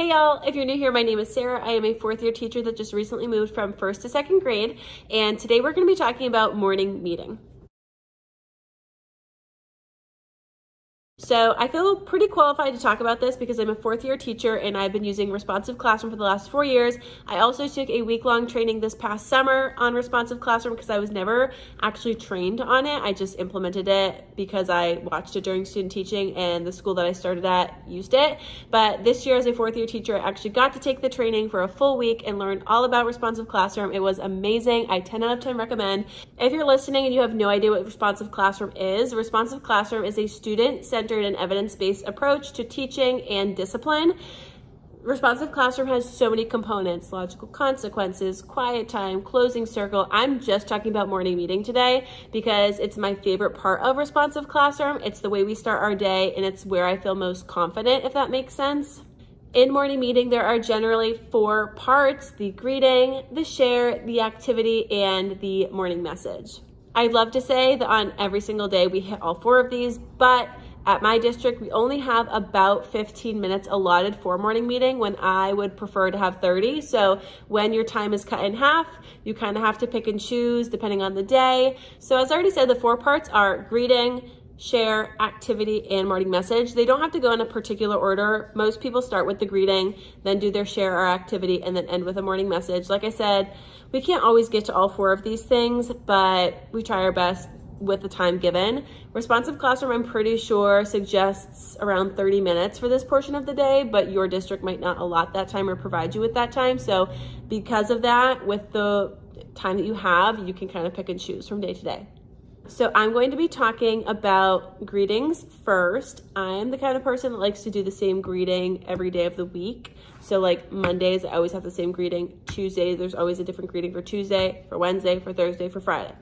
Hey y'all, if you're new here, my name is Sarah. I am a fourth year teacher that just recently moved from first to second grade, and today we're going to be talking about morning meeting. So I feel pretty qualified to talk about this because I'm a fourth year teacher and I've been using Responsive Classroom for the last 4 years. I also took a week-long training this past summer on Responsive Classroom because I was never actually trained on it. I just implemented it because I watched it during student teaching and the school that I started at used it. But this year as a fourth year teacher, I actually got to take the training for a full week and learn all about Responsive Classroom. It was amazing. I 10 out of 10 recommend. If you're listening and you have no idea what Responsive Classroom is a student-centered and evidence-based approach to teaching and discipline. Responsive Classroom has so many components: logical consequences, quiet time, closing circle. I'm just talking about morning meeting today because it's my favorite part of Responsive Classroom. It's the way we start our day and it's where I feel most confident, if that makes sense. In morning meeting, there are generally 4 parts: the greeting, the share, the activity, and the morning message. I'd love to say that on every single day we hit all 4 of these, but at my district, we only have about 15 minutes allotted for morning meeting when I would prefer to have 30. So when your time is cut in half, you kind of have to pick and choose depending on the day. So as I already said, the 4 parts are greeting, share, activity, and morning message. They don't have to go in a particular order. Most people start with the greeting, then do their share or activity, and then end with a morning message. Like I said, we can't always get to all 4 of these things, but we try our best with the time given. Responsive Classroom, I'm pretty sure, suggests around 30 minutes for this portion of the day, but your district might not allot that time or provide you with that time. So because of that, with the time that you have, you can kind of pick and choose from day to day. So I'm going to be talking about greetings first. I'm the kind of person that likes to do the same greeting every day of the week. So like Mondays, I always have the same greeting. Tuesday, there's always a different greeting for Tuesday, for Wednesday, for Thursday, for Friday.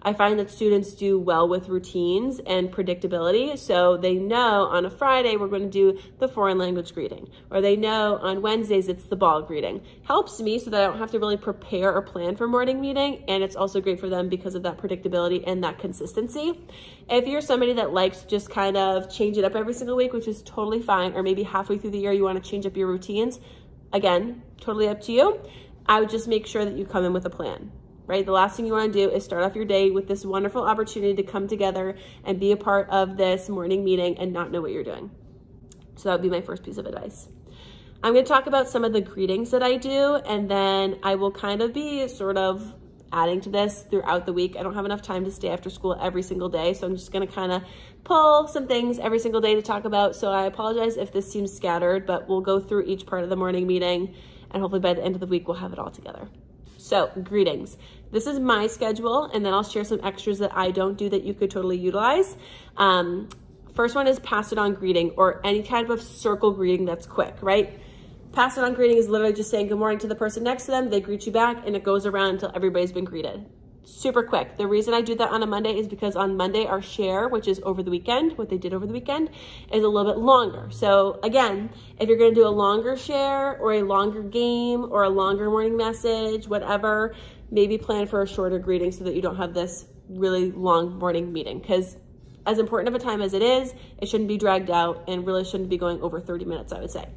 I find that students do well with routines and predictability. So they know on a Friday, we're going to do the foreign language greeting, or they know on Wednesdays, it's the ball greeting. Helps me so that I don't have to really prepare or plan for morning meeting. And it's also great for them because of that predictability and that consistency. If you're somebody that likes to just kind of change it up every single week, which is totally fine, or maybe halfway through the year, you want to change up your routines, again, totally up to you. I would just make sure that you come in with a plan. Right? The last thing you want to do is start off your day with this wonderful opportunity to come together and be a part of this morning meeting and not know what you're doing. So that would be my first piece of advice. I'm going to talk about some of the greetings that I do, and then I will kind of be sort of adding to this throughout the week. I don't have enough time to stay after school every single day, so I'm just going to kind of pull some things every single day to talk about. So I apologize if this seems scattered, but we'll go through each part of the morning meeting, and hopefully by the end of the week, we'll have it all together. So greetings. This is my schedule, and then I'll share some extras that I don't do that you could totally utilize. First one is pass it on greeting, or any type of circle greeting that's quick, right? Pass it on greeting is literally just saying good morning to the person next to them. They greet you back and it goes around until everybody's been greeted. Super quick. The reason I do that on a Monday is because on Monday, our share, which is over the weekend, what they did over the weekend, is a little bit longer. So again, if you're going to do a longer share or a longer game or a longer morning message, whatever, maybe plan for a shorter greeting so that you don't have this really long morning meeting. Because as important of a time as it is, it shouldn't be dragged out and really shouldn't be going over 30 minutes, I would say.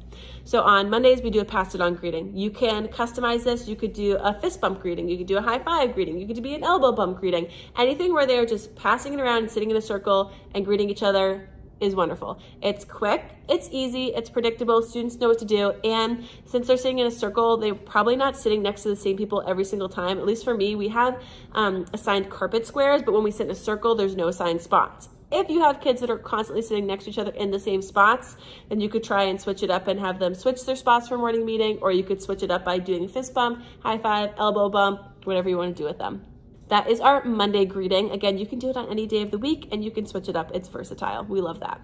So on Mondays, we do a pass it on greeting. You can customize this. You could do a fist bump greeting. You could do a high five greeting. You could be an elbow bump greeting. Anything where they're just passing it around and sitting in a circle and greeting each other is wonderful. It's quick, it's easy, it's predictable, students know what to do, and since they're sitting in a circle, they're probably not sitting next to the same people every single time. At least for me, we have assigned carpet squares, but when we sit in a circle, there's no assigned spots. If you have kids that are constantly sitting next to each other in the same spots, then you could try and switch it up and have them switch their spots for morning meeting, or you could switch it up by doing a fist bump, high five, elbow bump, whatever you want to do with them. That is our Monday greeting. Again, you can do it on any day of the week and you can switch it up. It's versatile. We love that.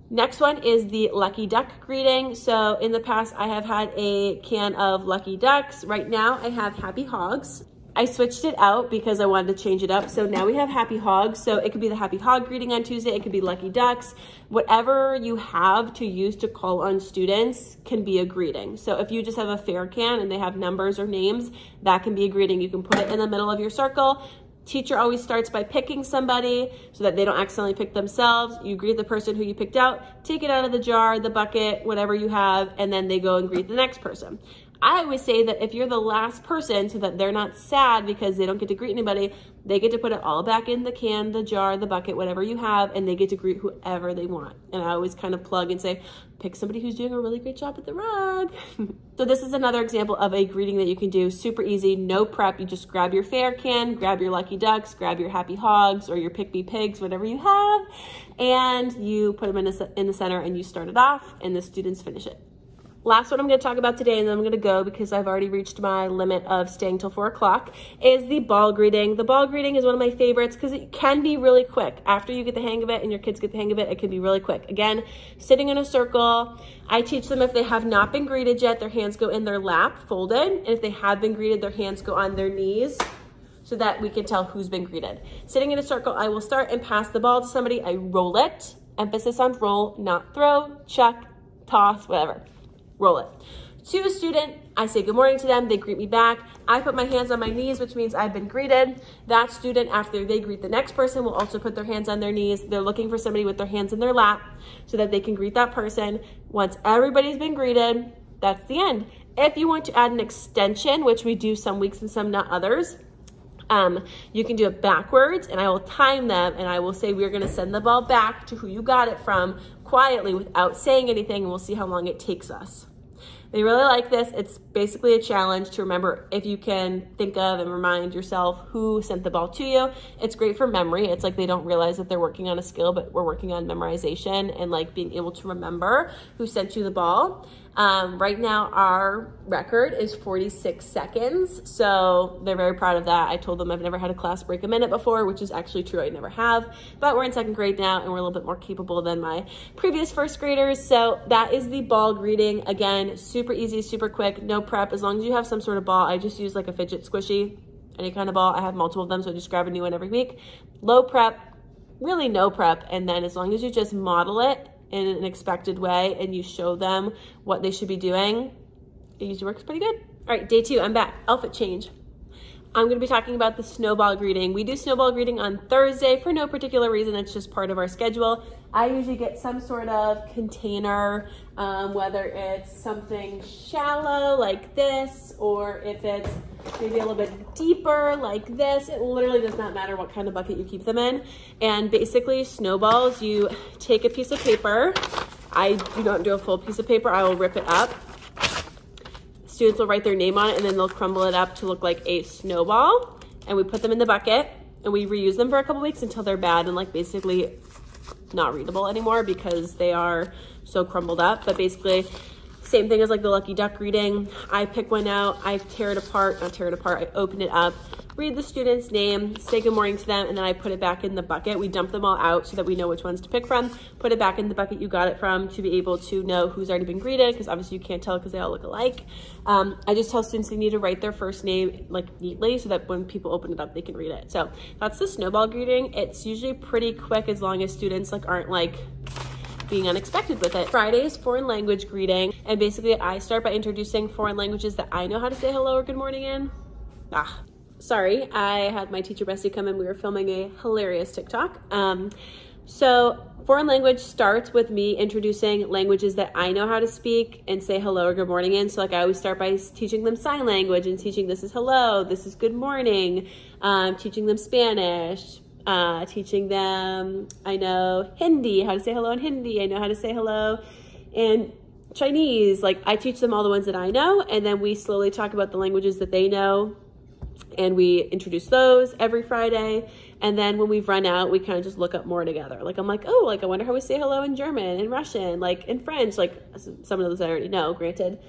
Next one is the Lucky Duck greeting. So in the past, I have had a can of Lucky Ducks. Right now, I have Happy Hogs. I switched it out because I wanted to change it up. So now we have Happy Hogs. So it could be the Happy Hog greeting on Tuesday. It could be Lucky Ducks. Whatever you have to use to call on students can be a greeting. So if you just have a fair can and they have numbers or names, that can be a greeting. You can put it in the middle of your circle. Teacher always starts by picking somebody so that they don't accidentally pick themselves. You greet the person who you picked out, take it out of the jar, the bucket, whatever you have, and then they go and greet the next person. I always say that if you're the last person, so that they're not sad because they don't get to greet anybody, they get to put it all back in the can, the jar, the bucket, whatever you have, and they get to greet whoever they want. And I always kind of plug and say, pick somebody who's doing a really great job at the rug. So this is another example of a greeting that you can do, super easy, no prep. You just grab your fair can, grab your lucky ducks, grab your happy hogs or your pick me pigs, whatever you have, and you put them in the center and you start it off and the students finish it. Last one I'm going to talk about today, and then I'm going to go because I've already reached my limit of staying till 4 o'clock, is the ball greeting. The ball greeting is one of my favorites because it can be really quick. After you get the hang of it and your kids get the hang of it, it can be really quick. Again, sitting in a circle. I teach them if they have not been greeted yet, their hands go in their lap, folded. And if they have been greeted, their hands go on their knees so that we can tell who's been greeted. Sitting in a circle, I will start and pass the ball to somebody. I roll it. Emphasis on roll, not throw, chuck, toss, whatever. Roll it. To a student, I say good morning to them. They greet me back. I put my hands on my knees, which means I've been greeted. That student, after they greet the next person, will also put their hands on their knees. They're looking for somebody with their hands in their lap so that they can greet that person. Once everybody's been greeted, that's the end. If you want to add an extension, which we do some weeks and some not others, you can do it backwards, and I will time them, and I will say we're going to send the ball back to who you got it from quietly without saying anything, and we'll see how long it takes us. They really like this. It's basically a challenge to remember if you can think of and remind yourself who sent the ball to you. It's great for memory. It's like they don't realize that they're working on a skill, but we're working on memorization and like being able to remember who sent you the ball. Right now our record is 46 seconds. So they're very proud of that. I told them I've never had a class break a minute before, which is actually true. I never have, but we're in 2nd grade now and we're a little bit more capable than my previous 1st graders. So that is the ball greeting. Again, super easy, super quick, no prep. As long as you have some sort of ball, I just use like a fidget squishy, any kind of ball. I have multiple of them, so I just grab a new one every week. Low prep, really no prep. And then as long as you just model it in an expected way and you show them what they should be doing, it usually works pretty good. All right, day 2, I'm back. Outfit change. I'm going to be talking about the snowball greeting. We do snowball greeting on Thursday for no particular reason. It's just part of our schedule. I usually get some sort of container, whether it's something shallow like this, or if it's maybe a little bit deeper like this. It literally does not matter what kind of bucket you keep them in. And basically snowballs, you take a piece of paper. I do not do a full piece of paper. I will rip it up. Students will write their name on it and then they'll crumble it up to look like a snowball. And we put them in the bucket and we reuse them for a couple weeks until they're bad and like basically not readable anymore because they are so crumbled up. But basically same thing as like the lucky duck greeting. I pick one out, I tear it apart, not tear it apart, I open it up, read the student's name, say good morning to them, and then I put it back in the bucket. We dump them all out so that we know which ones to pick from, put it back in the bucket you got it from to be able to know who's already been greeted, because obviously you can't tell because they all look alike. I just tell students they need to write their first name like neatly so that when people open it up, they can read it. So that's the snowball greeting. It's usually pretty quick as long as students like aren't like being unexpected with it. Friday is foreign language greeting, and basically I start by introducing foreign languages that I know how to say hello or good morning in. Sorry, I had my teacher bestie come in. We were filming a hilarious TikTok. So foreign language starts with me introducing languages that I know how to speak and say hello or good morning in. So like I always start by teaching them sign language and teaching this is hello, this is good morning, teaching them Spanish, teaching them, I know Hindi, how to say hello in Hindi. I know how to say hello in Chinese. Like I teach them all the ones that I know, and then we slowly talk about the languages that they know, and we introduce those every Friday. And then when we've run out, we kind of just look up more together. Like I'm like, oh, like I wonder how we say hello in German and Russian, like in French, like some of those I already know, granted,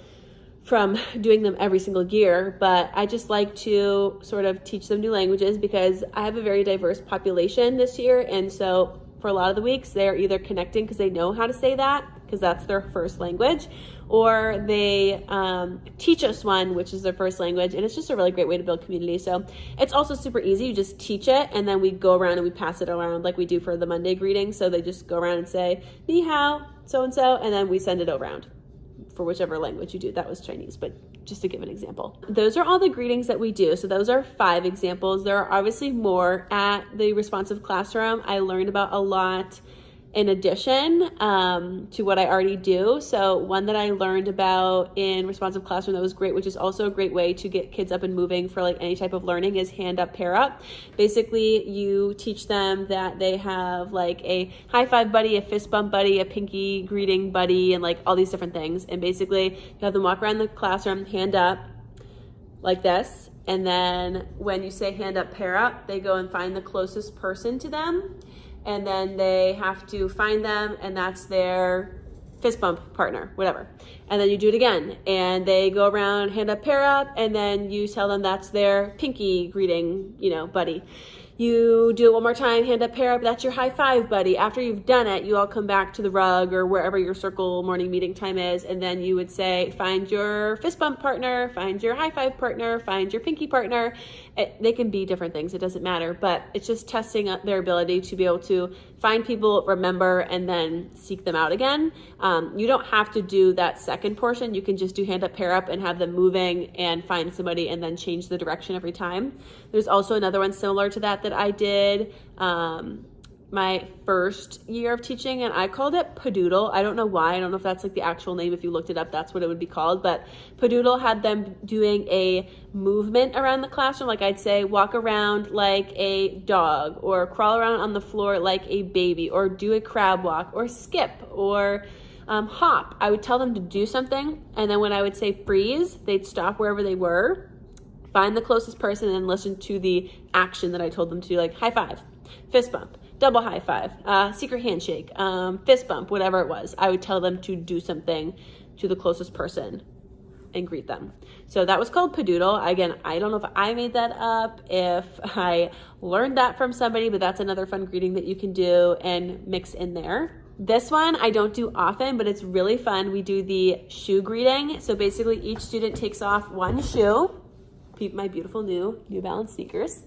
from doing them every single year. But I just like to sort of teach them new languages because I have a very diverse population this year. And so for a lot of the weeks, they're either connecting because they know how to say that, because that's their first language, or they teach us one, which is their first language. And it's just a really great way to build community. So it's also super easy. You just teach it and then we go around and we pass it around like we do for the Monday greeting. So they just go around and say, ni hao, so-and-so, and then we send it around. for whichever language you do. That was Chinese, but just to give an example. Those are all the greetings that we do. So those are 5 examples. There are obviously more at the Responsive Classroom. I learned about a lot in addition to what I already do. So one that I learned about in Responsive Classroom that was great, which is also a great way to get kids up and moving for like any type of learning, is hand up, pair up. Basically, you teach them that they have like a high five buddy, a fist bump buddy, a pinky greeting buddy, and like all these different things. And basically you have them walk around the classroom, hand up like this. And then when you say hand up, pair up, they go and find the closest person to them. And then they have to find them, and that's their fist bump partner, whatever. And then you do it again, and they go around, hand up, pair up, and then you tell them that's their pinky greeting, you know, buddy. You do it one more time, hand up, pair up, that's your high five buddy. After you've done it, you all come back to the rug or wherever your circle morning meeting time is, and then you would say, find your fist bump partner, find your high five partner, find your pinky partner. They can be different things, it doesn't matter, but it's just testing their ability to be able to find people, remember, and then seek them out again. You don't have to do that second portion. You can just do hand up, pair up, and have them moving and find somebody and then change the direction every time. There's also another one similar to that I did my first year of teaching, and I called it Padoodle. I don't know why. I don't know if that's like the actual name. If you looked it up, that's what it would be called. But Padoodle had them doing a movement around the classroom. Like I'd say, walk around like a dog, or crawl around on the floor like a baby, or do a crab walk, or skip, or hop. I would tell them to do something, and then when I would say freeze, they'd stop wherever they were, find the closest person, and listen to the action that I told them to do, like high five, fist bump, double high five, secret handshake, fist bump, whatever it was. I would tell them to do something to the closest person and greet them. So that was called Padoodle. Again, I don't know if I made that up, if I learned that from somebody, but that's another fun greeting that you can do and mix in there. This one I don't do often, but it's really fun. We do the shoe greeting. So basically each student takes off one shoe, my beautiful New Balance sneakers,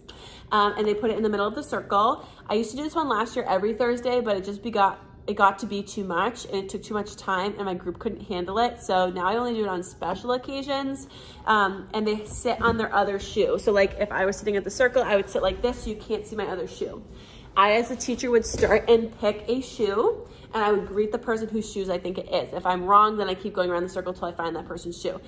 and they put it in the middle of the circle. I used to do this one last year every Thursday, but it got to be too much, and it took too much time, and my group couldn't handle it. So now I only do it on special occasions, and they sit on their other shoe. So like if I was sitting at the circle, I would sit like this so you can't see my other shoe. I, as a teacher, would start and pick a shoe, and I would greet the person whose shoes I think it is. If I'm wrong, then I keep going around the circle till I find that person's shoe.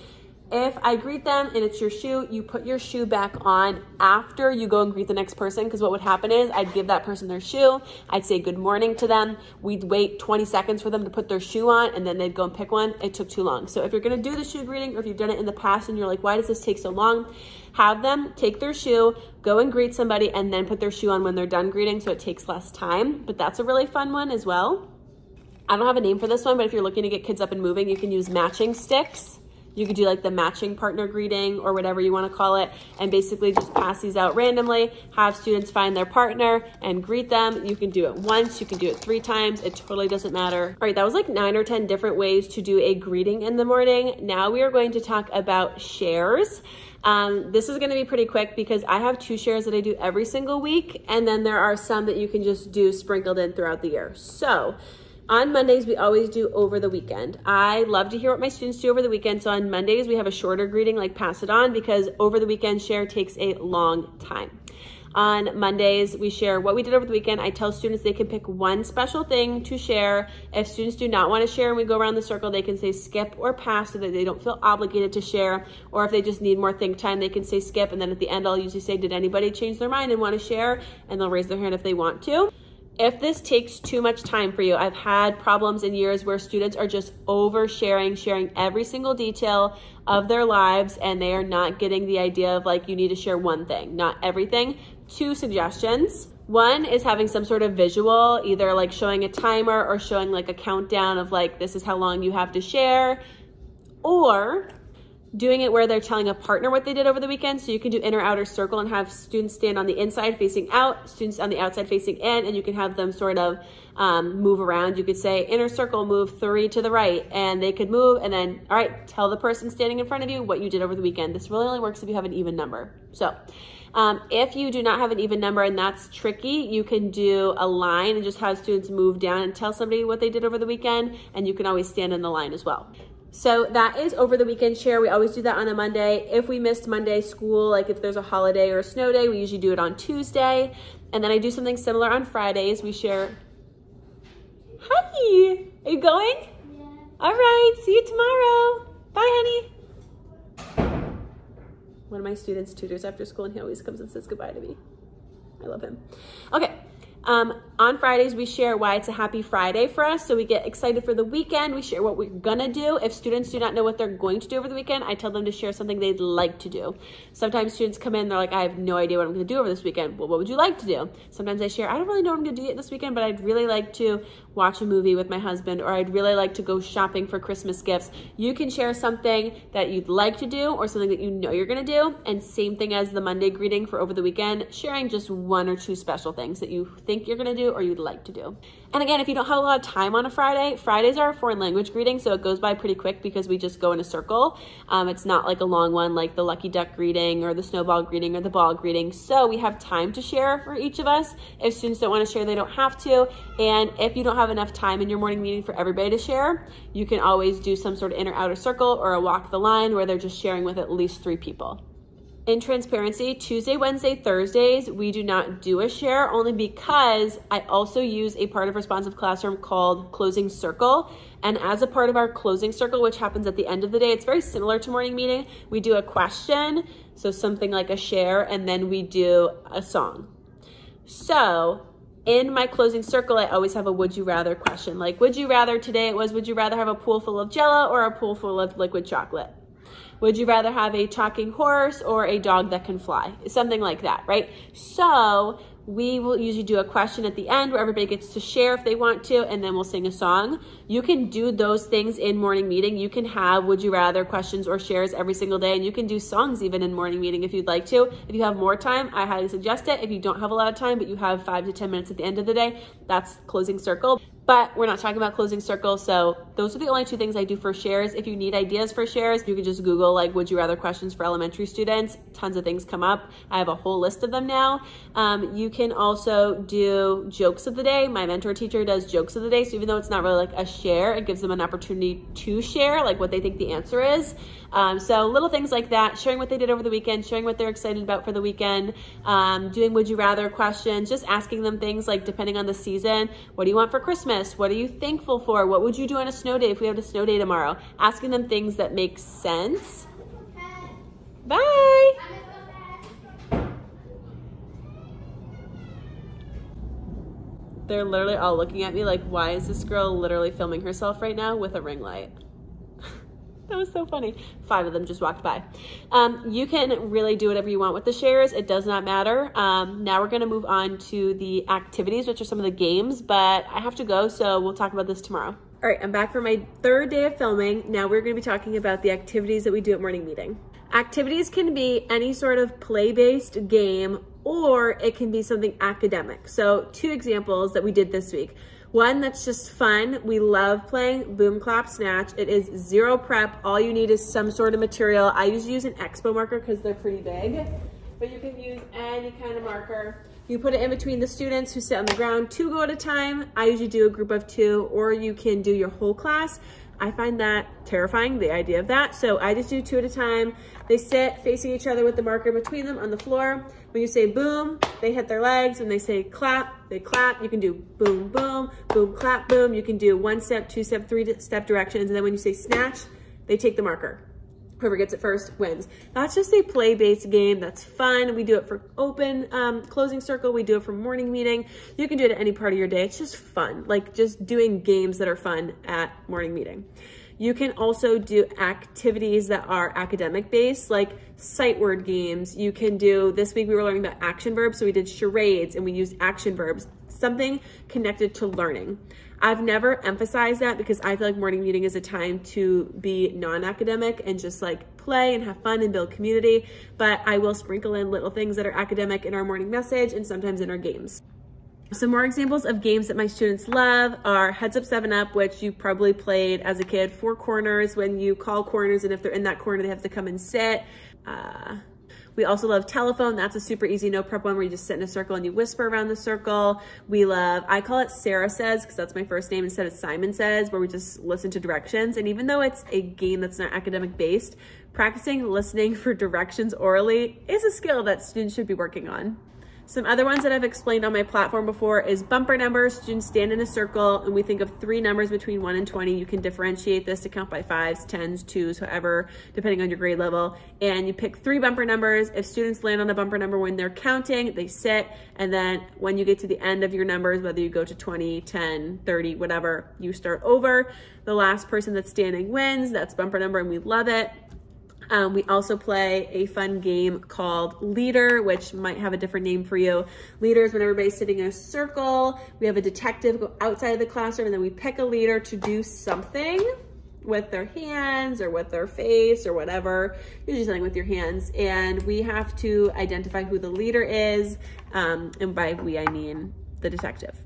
If I greet them and it's your shoe, you put your shoe back on after you go and greet the next person, because what would happen is I'd give that person their shoe, I'd say good morning to them, we'd wait 20 seconds for them to put their shoe on, and then they'd go and pick one. It took too long. So if you're gonna do the shoe greeting, or if you've done it in the past and you're like, why does this take so long? Have them take their shoe, go and greet somebody, and then put their shoe on when they're done greeting, so it takes less time. But that's a really fun one as well. I don't have a name for this one, but if you're looking to get kids up and moving, you can use matching sticks. You could do like the matching partner greeting or whatever you want to call it, and basically just pass these out randomly, have students find their partner and greet them. You can do it once, you can do it 3 times, it totally doesn't matter. All right, that was like 9 or 10 different ways to do a greeting in the morning. Now we are going to talk about shares. This is going to be pretty quick because I have 2 shares that I do every single week, and then there are some that you can just do sprinkled in throughout the year. So on Mondays, we always do over the weekend. I love to hear what my students do over the weekend. So on Mondays, we have a shorter greeting like pass it on, because over the weekend share takes a long time. On Mondays, we share what we did over the weekend. I tell students they can pick one special thing to share. If students do not want to share and we go around the circle, they can say skip or pass so that they don't feel obligated to share. Or if they just need more think time, they can say skip. And then at the end, I'll usually say, did anybody change their mind and want to share? And they'll raise their hand if they want to. If this takes too much time for you, I've had problems in years where students are just oversharing, sharing every single detail of their lives, and they are not getting the idea of like, you need to share one thing, not everything. 2 suggestions. One is having some sort of visual, either like showing a timer or showing like a countdown of like, this is how long you have to share, or doing it where they're telling a partner what they did over the weekend. So you can do inner outer circle and have students stand on the inside facing out, students on the outside facing in, and you can have them sort of move around. You could say inner circle, move 3 to the right, and they could move, and then, all right, tell the person standing in front of you what you did over the weekend. This really only works if you have an even number. So if you do not have an even number and that's tricky, you can do a line and just have students move down and tell somebody what they did over the weekend, and you can always stand in the line as well. So that is over the weekend share. We always do that on a Monday. If we missed Monday school, like if there's a holiday or a snow day, we usually do it on Tuesday. And then I do something similar on Fridays. We share. Hi, are you going? Yeah. All right, see you tomorrow. Bye, honey. One of my students tutors after school and he always comes and says goodbye to me. I love him. Okay. On Fridays, we share why it's a happy Friday for us. So we get excited for the weekend. We share what we're gonna do. If students do not know what they're going to do over the weekend, I tell them to share something they'd like to do. Sometimes students come in, they're like, I have no idea what I'm gonna do over this weekend. Well, what would you like to do? Sometimes I share, I don't really know what I'm gonna do yet this weekend, but I'd really like to watch a movie with my husband, or I'd really like to go shopping for Christmas gifts. You can share something that you'd like to do or something that you know you're gonna do. And same thing as the Monday greeting for over the weekend, sharing just 1 or 2 special things that you think you're gonna do or you'd like to do. And again, if you don't have a lot of time on a Friday, Fridays are a foreign language greeting, so it goes by pretty quick because we just go in a circle. It's not like a long one like the lucky duck greeting or the snowball greeting or the ball greeting. So we have time to share for each of us. If students don't want to share, they don't have to. And if you don't have enough time in your morning meeting for everybody to share, you can always do some sort of inner outer circle or a walk the line where they're just sharing with at least 3 people. In transparency, Tuesday, Wednesday, Thursdays, we do not do a share only because I also use a part of Responsive Classroom called Closing Circle. And as a part of our Closing Circle, which happens at the end of the day, it's very similar to morning meeting. We do a question, so something like a share, and then we do a song. So in my Closing Circle, I always have a would you rather question. Like, would you rather, today it was, would you rather have a pool full of Jell-O or a pool full of liquid chocolate? Would you rather have a talking horse or a dog that can fly? Something like that, right? So we will usually do a question at the end where everybody gets to share if they want to, and then we'll sing a song. You can do those things in morning meeting. You can have would you rather questions or shares every single day, and you can do songs even in morning meeting if you'd like to. If you have more time, I highly suggest it. If you don't have a lot of time, but you have 5 to 10 minutes at the end of the day, that's Closing Circle. But we're not talking about Closing Circle, so those are the only 2 things I do for shares. If you need ideas for shares, you can just Google like would you rather questions for elementary students. Tons of things come up. I have a whole list of them now. You can also do jokes of the day. My mentor teacher does jokes of the day, so even though it's not really like a share, it gives them an opportunity to share like what they think the answer is. So little things like that, sharing what they did over the weekend, sharing what they're excited about for the weekend, doing would you rather questions, just asking them things like depending on the season, what do you want for Christmas? What are you thankful for? What would you do on a snow day if we have a snow day tomorrow? Asking them things that make sense. Bye. They're literally all looking at me like, why is this girl literally filming herself right now with a ring light? That was so funny. 5 of them just walked by. You can really do whatever you want with the shares. It does not matter. Now we're going to move on to the activities, which are some of the games, but I have to go, so we'll talk about this tomorrow. All right, I'm back for my 3rd day of filming. Now we're going to be talking about the activities that we do at morning meeting. Activities can be any sort of play-based game, or it can be something academic. So 2 examples that we did this week. One that's just fun. We love playing Boom Clap Snatch. It is 0 prep. All you need is some sort of material. I usually use an Expo marker because they're pretty big, but you can use any kind of marker. You put it in between the students who sit on the ground. 2 go at a time. I usually do a group of 2, or you can do your whole class. I find that terrifying, the idea of that. So I just do 2 at a time. They sit facing each other with the marker between them on the floor. When you say boom, they hit their legs. When they say clap, they clap. You can do boom, boom, boom, clap, boom. You can do 1-step, 2-step, 3-step directions. And then when you say snatch, they take the marker. Whoever gets it first wins. That's just a play-based game that's fun. We do it for open Closing Circle. We do it for morning meeting. You can do it at any part of your day. It's just fun, like just doing games that are fun at morning meeting. You can also do activities that are academic based, like sight word games. You can do, this week we were learning about action verbs, so we did charades and we used action verbs, something connected to learning. I've never emphasized that because I feel like morning meeting is a time to be non-academic and just like play and have fun and build community, but I will sprinkle in little things that are academic in our morning message and sometimes in our games. Some more examples of games that my students love are Heads Up 7-Up, which you probably played as a kid. 4 corners, when you call corners, and if they're in that corner, they have to come and sit. We also love telephone. That's a super easy no prep one where you just sit in a circle and you whisper around the circle. We love, I call it Sarah Says, because that's my first name, instead of Simon Says, where we just listen to directions. And even though it's a game that's not academic based, practicing listening for directions orally is a skill that students should be working on. Some other ones that I've explained on my platform before is bumper numbers. Students stand in a circle and we think of 3 numbers between 1 and 20. You can differentiate this to count by 5s, 10s, 2s, however, depending on your grade level. And you pick 3 bumper numbers. If students land on a bumper number when they're counting, they sit. And then when you get to the end of your numbers, whether you go to 20, 10, 30, whatever, you start over. The last person that's standing wins. That's bumper number and we love it. We also play a fun game called Leader, which might have a different name for you. Leader is when everybody's sitting in a circle. We have a detective go outside of the classroom and then we pick a leader to do something with their hands or with their face or whatever. Usually something with your hands. And we have to identify who the leader is. And by we, I mean the detective.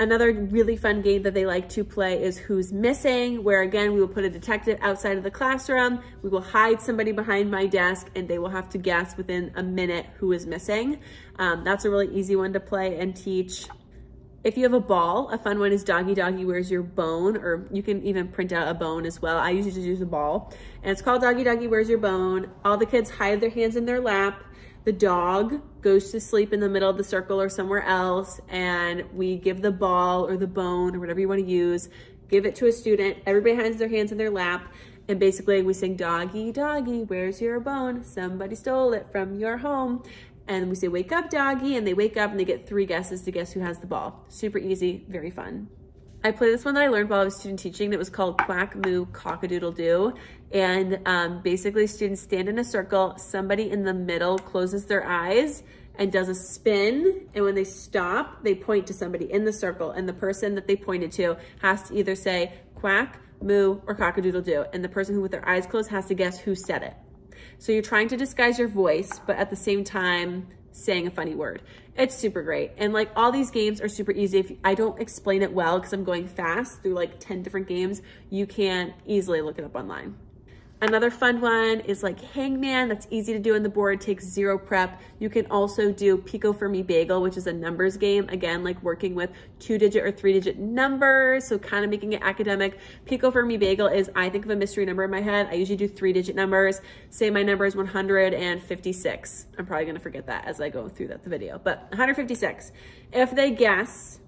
Another really fun game that they like to play is Who's Missing, where again, we will put a detective outside of the classroom. We will hide somebody behind my desk and they will have to guess within a minute who is missing. That's a really easy one to play and teach. If you have a ball, a fun one is Doggy Doggy Where's Your Bone, or you can even print out a bone as well. I usually just use a ball. And it's called Doggy Doggy Where's Your Bone. All the kids hide their hands in their lap. The dog goes to sleep in the middle of the circle or somewhere else, and we give the ball or the bone or whatever you want to use, give it to a student. Everybody has their hands in their lap, and basically we sing, doggy, doggy, where's your bone? Somebody stole it from your home. And we say, wake up, doggy, and they wake up and they get 3 guesses to guess who has the ball. Super easy, very fun. I played this one that I learned while I was student teaching. It was called Quack, Moo, Cock-a-doodle-doo. And basically students stand in a circle. Somebody in the middle closes their eyes and does a spin. And when they stop, they point to somebody in the circle. And the person that they pointed to has to either say quack, moo, or cock-a-doodle-doo. And the person who with their eyes closed has to guess who said it. So you're trying to disguise your voice, but at the same time, saying a funny word. It's super great. And like all these games are super easy. If I don't explain it well because I'm going fast through like 10 different games, you can easily look it up online. Another fun one is like Hangman. That's easy to do on the board, takes 0 prep. You can also do Pico Fermi Bagel, which is a numbers game. Again, like working with 2-digit or 3-digit numbers, so kind of making it academic. Pico Fermi Bagel is, I think of a mystery number in my head. I usually do 3-digit numbers. Say my number is 156. I'm probably gonna forget that as I go through the video, but 156. If they guess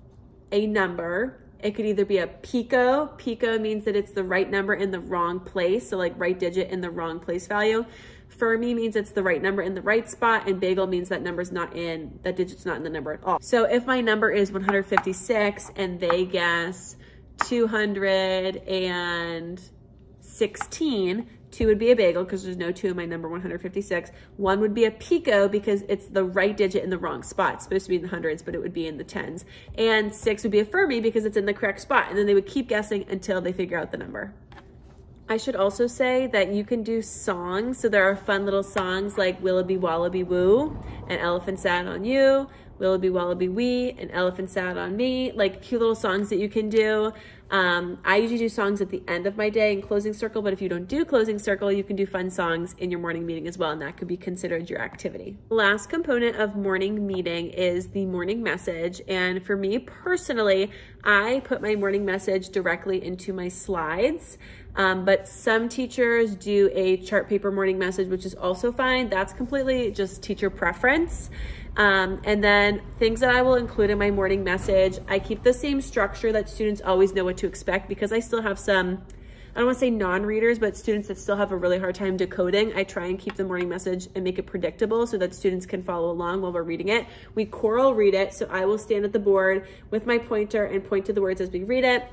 a number, it could either be a pico. Pico means that it's the right number in the wrong place. So like right digit in the wrong place value. Fermi means it's the right number in the right spot. And bagel means that number's not in, that digit's not in the number at all. So if my number is 156 and they guess 216, 2 would be a bagel because there's no 2 in my number 156. 1 would be a pico because it's the right digit in the wrong spot. It's supposed to be in the hundreds, but it would be in the tens. And 6 would be a Fermi because it's in the correct spot. And then they would keep guessing until they figure out the number. I should also say that you can do songs. So there are fun little songs like Willoughby Wallaby Woo, An Elephant Sat on You, Willoughby Wallaby Wee, An Elephant Sat on Me, like cute little songs that you can do. I usually do songs at the end of my day in closing circle, but if you don't do closing circle, you can do fun songs in your morning meeting as well, and that could be considered your activity. The last component of morning meeting is the morning message, and for me personally, I put my morning message directly into my slides. But some teachers do a chart paper morning message, which is also fine. That's completely just teacher preference. And then things that I will include in my morning message, I keep the same structure that students always know what to expect because I still have some, I don't want to say non-readers, but students that still have a really hard time decoding. I try and keep the morning message and make it predictable so that students can follow along while we're reading it. We choral read it, so I will stand at the board with my pointer and point to the words as we read it.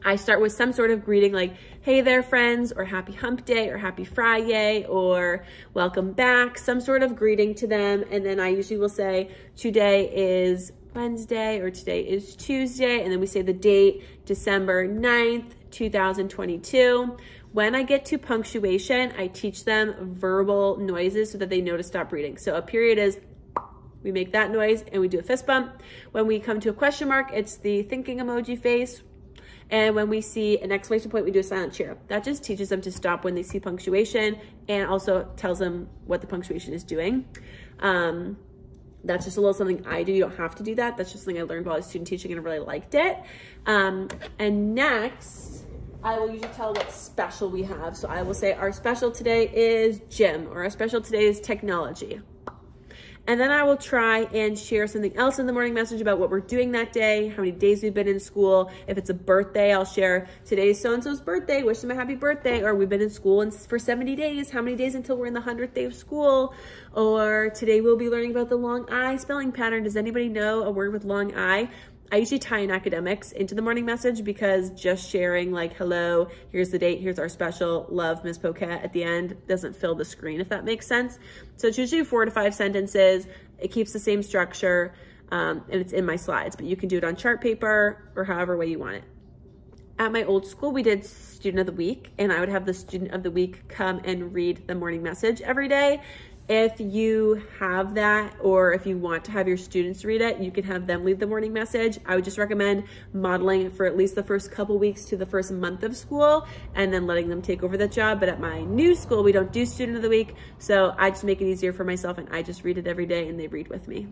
I start with some sort of greeting like, hey there friends, or happy hump day, or happy Friday, or welcome back, some sort of greeting to them. And then I usually will say, today is Wednesday, or today is Tuesday. And then we say the date, December 9th, 2022. When I get to punctuation, I teach them verbal noises so that they know to stop reading. So a period is, we make that noise and we do a fist bump. When we come to a question mark, it's the thinking emoji face. And when we see an exclamation point, we do a silent cheer. That just teaches them to stop when they see punctuation and also tells them what the punctuation is doing. That's just a little something I do. You don't have to do that. That's just something I learned while I was student teaching and I really liked it. And next, I will usually tell what special we have. So I will say our special today is gym, or our special today is technology. And then I will try and share something else in the morning message about what we're doing that day, how many days we've been in school. If it's a birthday, I'll share today's so-and-so's birthday, wish them a happy birthday, or we've been in school for 70 days, how many days until we're in the 100th day of school, or today we'll be learning about the long I spelling pattern. Does anybody know a word with long I? I usually tie in academics into the morning message because just sharing like, hello, here's the date, here's our special, love, Ms. Poquette at the end doesn't fill the screen, if that makes sense. So it's usually 4 to 5 sentences. It keeps the same structure and it's in my slides, but you can do it on chart paper or however way you want it. At my old school, we did student of the week, and I would have the student of the week come and read the morning message every day. If you have that, or if you want to have your students read it, you can have them lead the morning message. I would just recommend modeling for at least the first couple weeks to the first month of school and then letting them take over the job. But at my new school, we don't do student of the week. So I just make it easier for myself and I just read it every day and they read with me.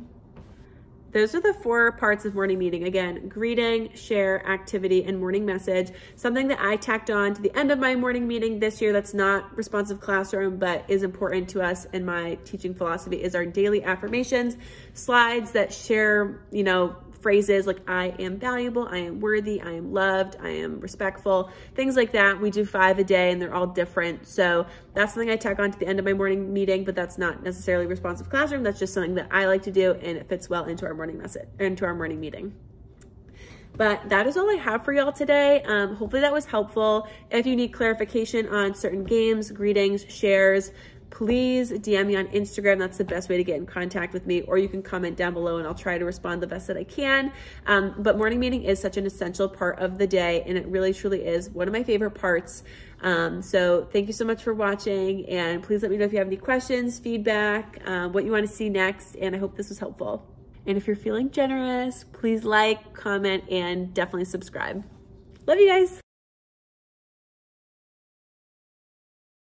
Those are the 4 parts of morning meeting. Again, greeting, share, activity, and morning message. Something that I tacked on to the end of my morning meeting this year that's not responsive classroom, but is important to us in my teaching philosophy is our daily affirmations, slides that share, phrases like I am valuable, I am worthy, I am loved, I am respectful, things like that. We do 5 a day and they're all different. So that's something I tack on to the end of my morning meeting, but that's not necessarily responsive classroom. That's just something that I like to do and it fits well into our morning message, into our morning meeting. But that is all I have for y'all today. Hopefully that was helpful. If you need clarification on certain games, greetings, shares, please DM me on Instagram. That's the best way to get in contact with me, or you can comment down below and I'll try to respond the best that I can. But morning meeting is such an essential part of the day and it really truly is one of my favorite parts. So thank you so much for watching and please let me know if you have any questions, feedback, what you want to see next, and I hope this was helpful. And if you're feeling generous, please like, comment, and definitely subscribe. Love you guys.